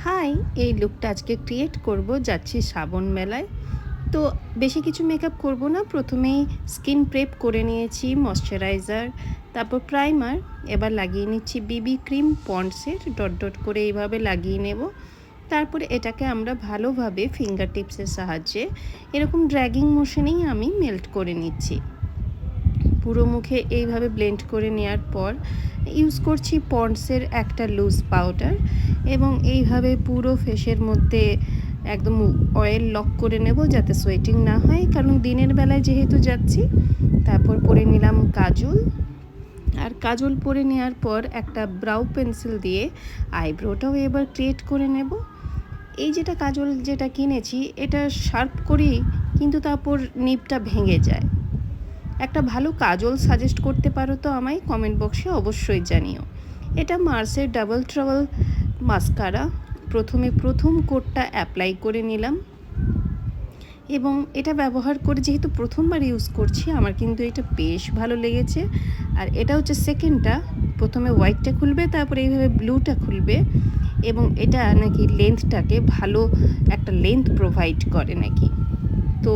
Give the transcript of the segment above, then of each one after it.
High, এই লুকটা আজকে ক্রিয়েট করব, যাচ্ছি শ্রাবণ মেলায়। তো বেশি কিছু মেকআপ করব না, প্রথমেই স্কিন প্রেপ করে নিয়েছি, ময়শ্চারাইজার, তারপর প্রাইমার। এবার লাগিয়ে নিচ্ছি বিবি ক্রিম পন্ডসের, ডট ডট করে এইভাবে লাগিয়ে নেব। তারপরে এটাকে আমরা ভালোভাবে ফিঙ্গার টিপসের সাহায্যে এরকম ড্র্যাগিং মোশনেই আমি মেল্ট করে নিচ্ছি। পুরো মুখে এইভাবে ব্লেন্ড করে নেওয়ার পর ইউজ করছি পন্ডসের একটা লুজ পাউডার, এবং এইভাবে পুরো ফেসের মধ্যে একদম অয়েল লক করে নেব যাতে সোয়েটিং না হয়, কারণ দিনের বেলায় যেহেতু যাচ্ছি। তারপর পরে নিলাম কাজল, আর কাজল পরে নেওয়ার পর একটা ব্রাউ পেন্সিল দিয়ে আইব্রোটাও এবার ক্রিয়েট করে নেব। এই যেটা কাজল যেটা কিনেছি এটা শার্প করি, কিন্তু তারপর নিবটা ভেঙে যায়। একটা ভালো কাজল সাজেস্ট করতে পারো তো আমায় কমেন্ট বক্সে অবশ্যই জানিও। এটা মার্সের ডাবল ট্রাবল মাস্কারা। প্রথম কোটটা অ্যাপ্লাই করে নিলাম, এবং এটা ব্যবহার করে যেহেতু প্রথমবার ইউজ করছি, আমার কিন্তু এটা বেশ ভালো লেগেছে। আর এটা হচ্ছে সেকেন্ডটা, প্রথমে হোয়াইটটা খুলবে, তারপরে এইভাবে ব্লুটা খুলবে, এবং এটা নাকি লেন্থটাকে ভালো একটা লেন্থ প্রোভাইড করে নাকি। তো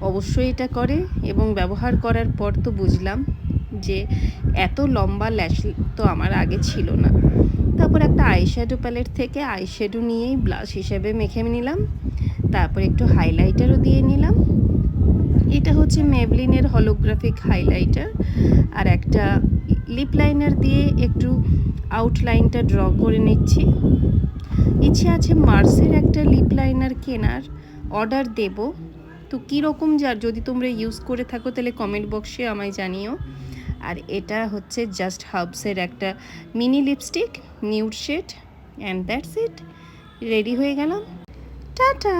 অবশ্যই এটা করে, এবং ব্যবহার করার পর তো বুঝলাম যে এত লম্বা ল্যাশ তো আমার আগে ছিল না। তারপর একটা আইশ্যাডো প্যালেট থেকে আইশ্যাডো নিয়েই ব্লাশ হিসেবে মেখে নিলাম, তারপর একটু হাইলাইটারও দিয়ে নিলাম। এটা হচ্ছে মেবলিনের হলোগ্রাফিক হাইলাইটার, আর একটা লিপ লাইনার দিয়ে একটু আউটলাইনটা ড্র করে নিচ্ছি। ইচ্ছে আছে মার্সের একটা লিপ লাইনার কেনার, অর্ডার দেব। তো কীরকম যদি তোমরা ইউজ করে থাকো তাহলে কমেন্ট বক্সে আমায় জানিও। আর এটা হচ্ছে জাস্ট হার্বসের একটা mini lipstick, nude shade, and that's it. Ready হয়ে গেলাম, টাটা।